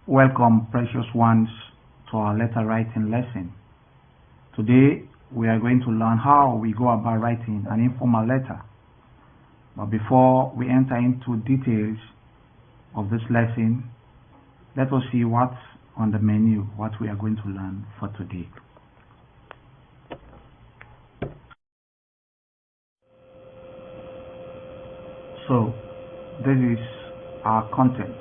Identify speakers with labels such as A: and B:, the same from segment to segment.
A: Welcome, precious ones, to our letter writing lesson. Today, we are going to learn how we go about writing an informal letter. But before we enter into details of this lesson, let us see what's on the menu, what we are going to learn for today. So, this is our content.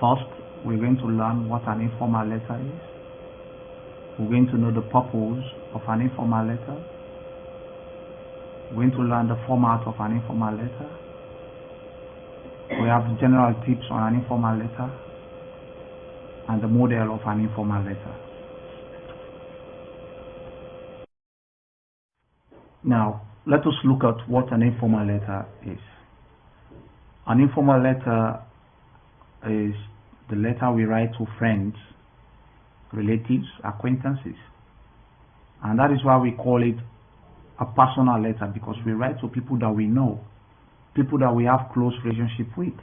A: First, we're going to learn what an informal letter is. We're going to know the purpose of an informal letter. We're going to learn the format of an informal letter. We have general tips on an informal letter and the model of an informal letter. Now, let us look at what an informal letter is. An informal letter is the letter we write to friends, relatives, acquaintances. And that is why we call it a personal letter, because we write to people that we know, people that we have close relationship with.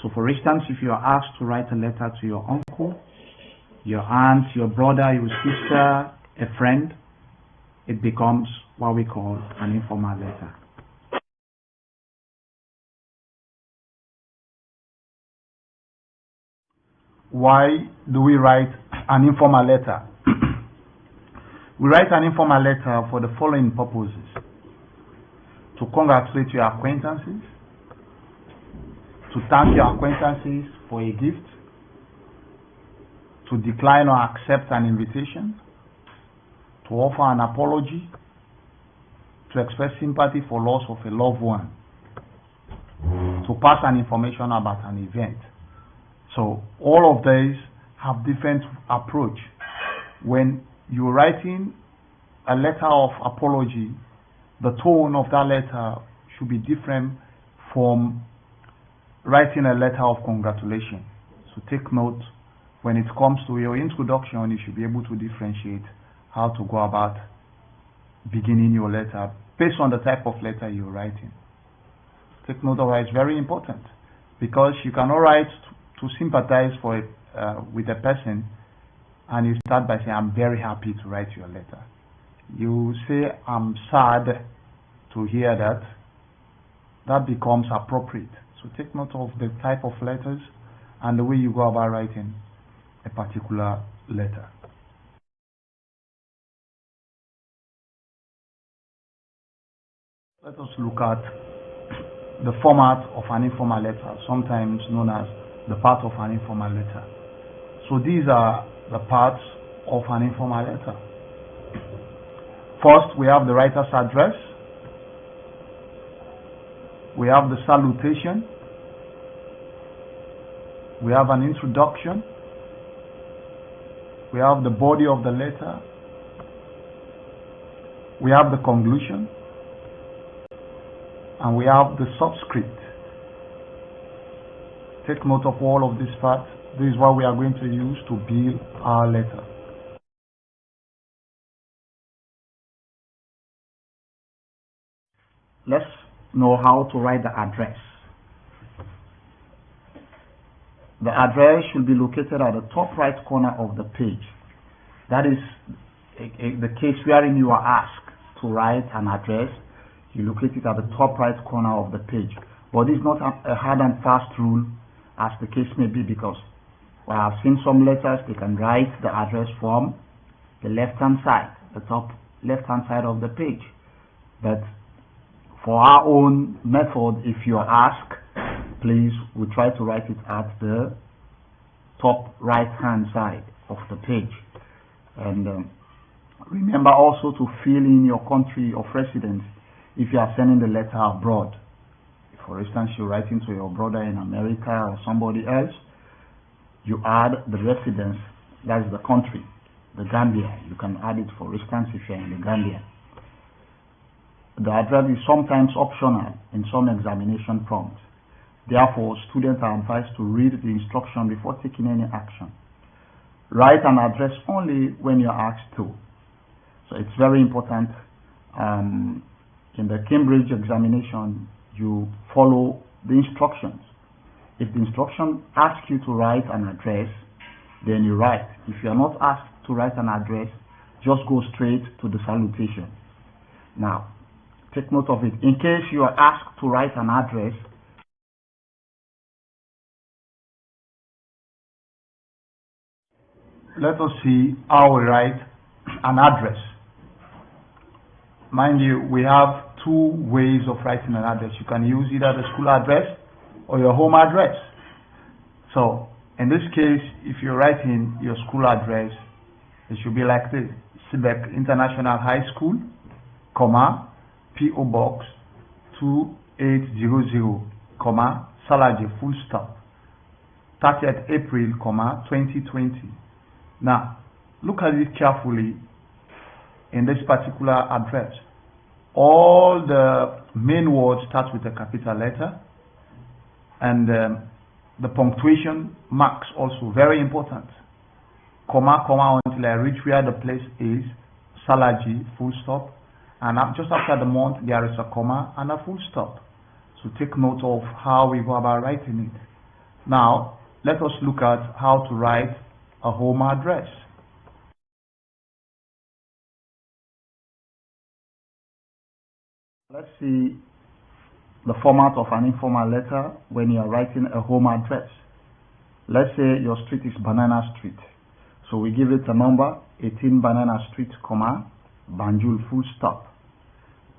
A: So for instance, if you are asked to write a letter to your uncle, your aunt, your brother, your sister, a friend, it becomes what we call an informal letter. Why do we write an informal letter? We write an informal letter for the following purposes: to congratulate your acquaintances, to thank your acquaintances for a gift, to decline or accept an invitation, to offer an apology, to express sympathy for loss of a loved one, to pass an information about an event. So all of these have different approach. When you're writing a letter of apology, the tone of that letter should be different from writing a letter of congratulation. So take note, when it comes to your introduction, you should be able to differentiate how to go about beginning your letter based on the type of letter you're writing. Take note of that, it's very important, because you cannot write to sympathize with a person and you start by saying, "I'm very happy to write your letter." You say, "I'm sad to hear that." That becomes appropriate. So take note of the type of letters and the way you go about writing a particular letter. Let us look at the format of an informal letter, sometimes known as the part of an informal letter. So these are the parts of an informal letter. First, we have the writer's address. We have the salutation. We have an introduction. We have the body of the letter. We have the conclusion. And we have the subscript. Take note of all of these parts. This is what we are going to use to build our letter. Let's know how to write the address. The address should be located at the top right corner of the page. That is the case wherein you are asked to write an address. You locate it at the top right corner of the page. But this is not a hard and fast rule, as the case may be, because I have seen some letters, they can write the address from the left-hand side, the top left-hand side of the page. But for our own method, if you are asked, please, we try to write it at the top right-hand side of the page. And remember also to fill in your country of residence if you are sending the letter abroad. For instance, you're writing to your brother in America or somebody else, you add the residence, that's the country, the Gambia. You can add it, for instance, if you're in the Gambia. The address is sometimes optional in some examination prompts. Therefore, students are advised to read the instruction before taking any action. Write an address only when you're asked to. So it's very important. In the Cambridge examination, you follow the instructions. If the instruction asks you to write an address, then you write. If you are not asked to write an address, just go straight to the salutation. Now, take note of it. In case you are asked to write an address, let us see how we write an address. Mind you, we have two ways of writing an address. You can use either the school address or your home address. So, in this case, if you're writing your school address, it should be like this: Sibek International High School, comma, P.O. Box 2800, comma, Salaje, full stop, 30th April, comma, 2020. Now, look at it carefully in this particular address. All the main words start with a capital letter, and the punctuation marks also very important. Comma, comma, until I reach where the place is, Salaji, full stop, and just after the month there is a comma and a full stop. So take note of how we go about writing it. Now, let us look at how to write a home address. Let's see the format of an informal letter when you are writing a home address. Let's say your street is Banana Street. So we give it a number, 18 Banana Street, comma, Banjul, full stop,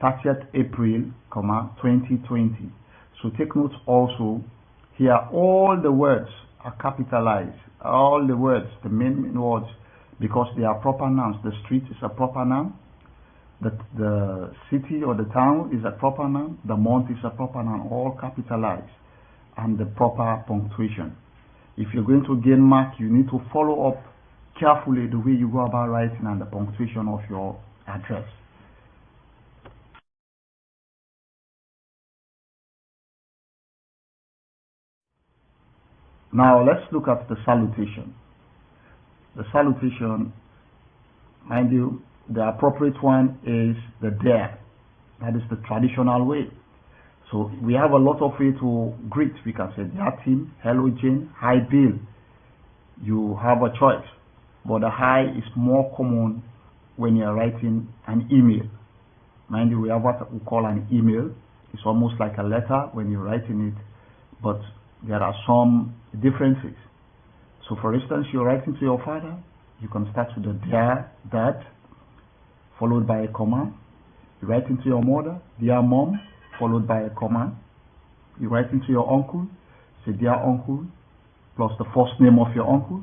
A: 30th April, comma, 2020. So take note also, here all the words are capitalized. All the words, the main words, because they are proper nouns. The street is a proper noun. The city or the town is a proper noun. The month is a proper noun, all capitalized, and the proper punctuation. If you're going to gain mark, you need to follow up carefully the way you go about writing and the punctuation of your address. Now let's look at the salutation. The salutation, mind you, the appropriate one is the there. That is the traditional way. So we have a lot of ways to greet. We can say dear Tim, hello Jane, hi Bill. You have a choice, but the hi is more common when you are writing an email. Mind you, we have what we call an email. It's almost like a letter when you're writing it, but there are some differences. So for instance, you're writing to your father, you can start with the dear dad, followed by a comma. You're writing to your mother, dear mom, followed by a comma. You're writing to your uncle, say dear uncle, plus the first name of your uncle.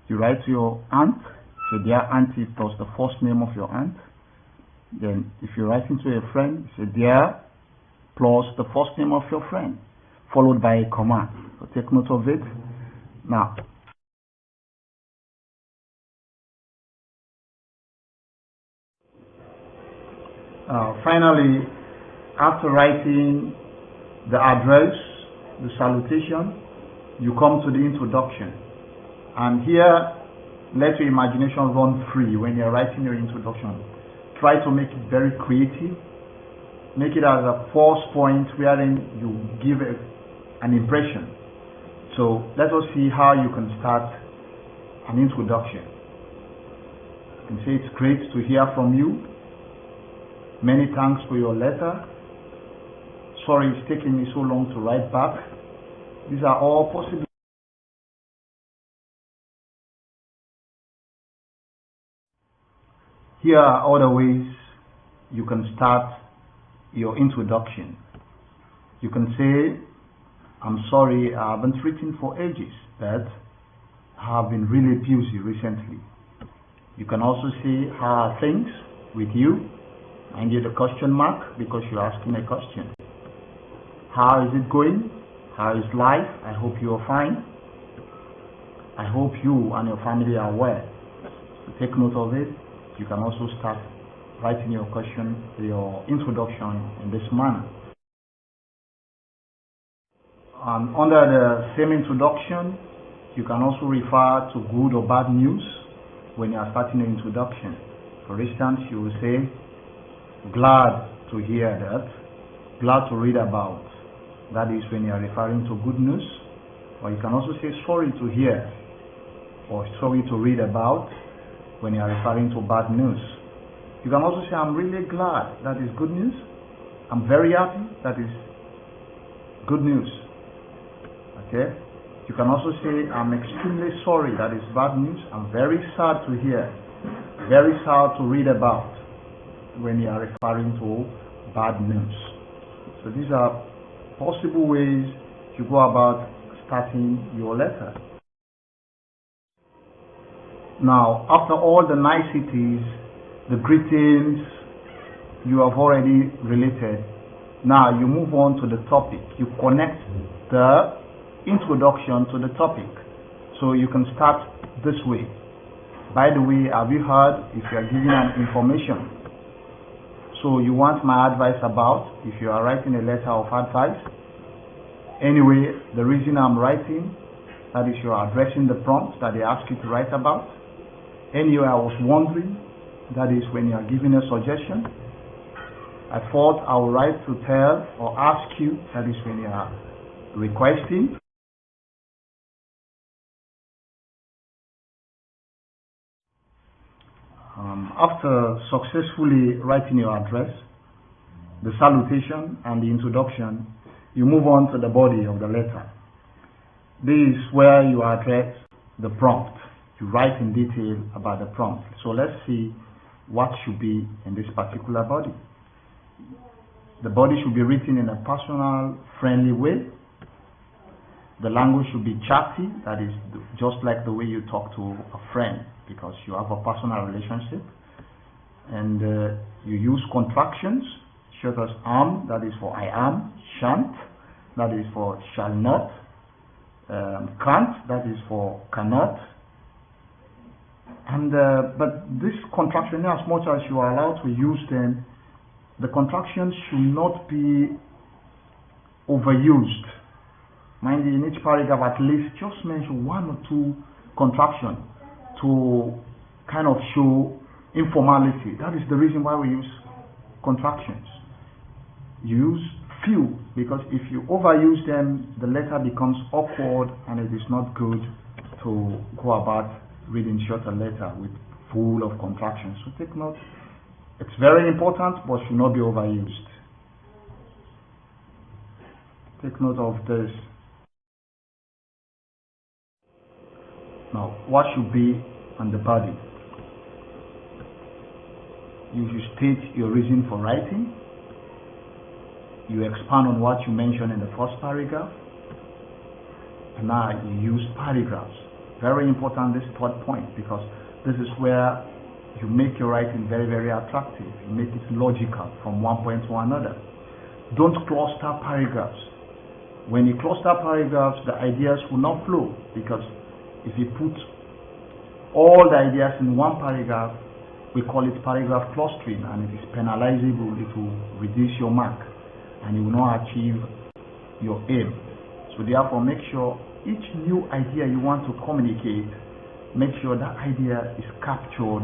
A: You write to your aunt, say dear auntie, plus the first name of your aunt. Then if you're writing to a friend, say dear, plus the first name of your friend, followed by a comma. So take note of it. Now, finally, after writing the address, the salutation, you come to the introduction. And here, let your imagination run free when you're writing your introduction. Try to make it very creative. Make it as a first point wherein you give an impression. So let us see how you can start an introduction. You can say it's great to hear from you. Many thanks for your letter. Sorry it's taking me so long to write back. These are all possible. Here are other ways you can start your introduction. You can say, I'm sorry I haven't written for ages, but I have been really busy recently. You can also say, how are things with you? And get a question mark because you're asking a question. How is it going? How is life? I hope you are fine. I hope you and your family are well. So take note of it. You can also start writing your question, your introduction in this manner. And under the same introduction, you can also refer to good or bad news when you are starting an introduction. For instance, you will say, glad to hear that, glad to read about. That is when you are referring to good news. Or you can also say sorry to hear or sorry to read about when you are referring to bad news. You can also say I'm really glad, that is good news. I'm very happy, that is good news. Okay? You can also say I'm extremely sorry, that is bad news. I'm very sad to hear, very sad to read about when you are referring to bad news. So these are possible ways you go about starting your letter. Now, after all the niceties, the greetings you have already related, now you move on to the topic. You connect the introduction to the topic. So you can start this way. By the way, have you heard, if you are giving an information? So you want my advice about, if you are writing a letter of advice. Anyway, the reason I'm writing, that is you are addressing the prompt that they ask you to write about. Anyway, I was wondering, that is when you are giving a suggestion. I thought I would write to tell or ask you, that is when you are requesting. After successfully writing your address, the salutation and the introduction, you move on to the body of the letter. This is where you address the prompt. You write in detail about the prompt. So let's see what should be in this particular body. The body should be written in a personal, friendly way. The language should be chatty, that is just like the way you talk to a friend, because you have a personal relationship. And you use contractions, such as am, that is for I am, shan't, that is for shall not, can't, that is for cannot. And but this contraction, as much as you are allowed to use them, the contractions should not be overused. Mind you, in each paragraph at least just mention one or two contractions to kind of show informality. That is the reason why we use contractions. You use few, because if you overuse them, the letter becomes awkward and it is not good to go about reading shorter letter with full of contractions. So take note. It's very important, but should not be overused. Take note of this. Now, what should be on the body? You should state your reason for writing. You expand on what you mentioned in the first paragraph. And now you use paragraphs. Very important, this third point, because this is where you make your writing very, very attractive. You make it logical from one point to another. Don't cluster paragraphs. When you cluster paragraphs, the ideas will not flow, because if you put all the ideas in one paragraph, we call it paragraph clustering, and it is penalizable. It will reduce your mark and you will not achieve your aim. So therefore, make sure each new idea you want to communicate, make sure that idea is captured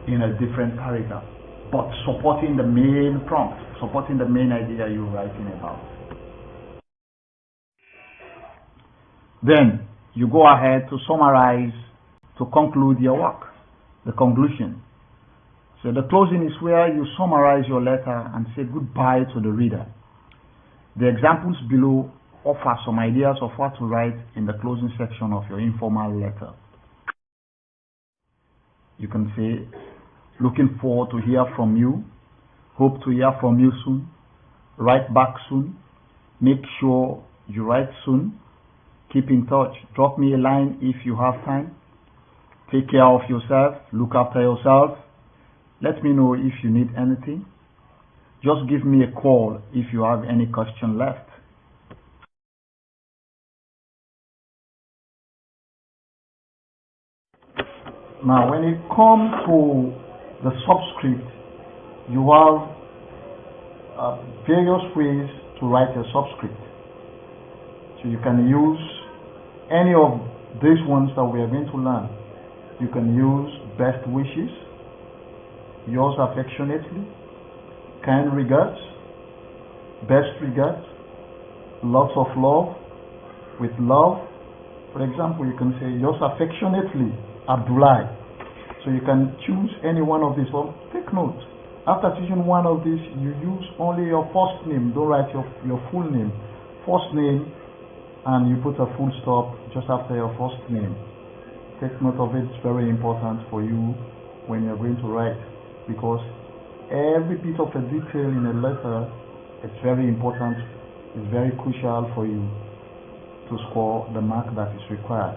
A: in a different paragraph, but supporting the main prompt, supporting the main idea you're writing about. Then you go ahead to summarize, to conclude your work, the conclusion. So the closing is where you summarize your letter and say goodbye to the reader. The examples below offer some ideas of what to write in the closing section of your informal letter. You can say, looking forward to hear from you, hope to hear from you soon, write back soon, make sure you write soon, keep in touch, drop me a line if you have time, take care of yourself, look after yourself, let me know if you need anything, just give me a call if you have any question left. Now, when it comes to the subscript, you have various ways to write a subscript. So you can use any of these ones that we are going to learn. You can use best wishes, yours affectionately, kind regards, best regards, lots of love, with love. For example, you can say, yours affectionately, Abdullah. So you can choose any one of these. Well, take note. After choosing one of these, you use only your first name. Don't write your full name. First name, and you put a full stop just after your first name. Take note of it. It's very important for you when you're going to write, because every bit of a detail in a letter, it's very important. It's very crucial for you to score the mark that is required.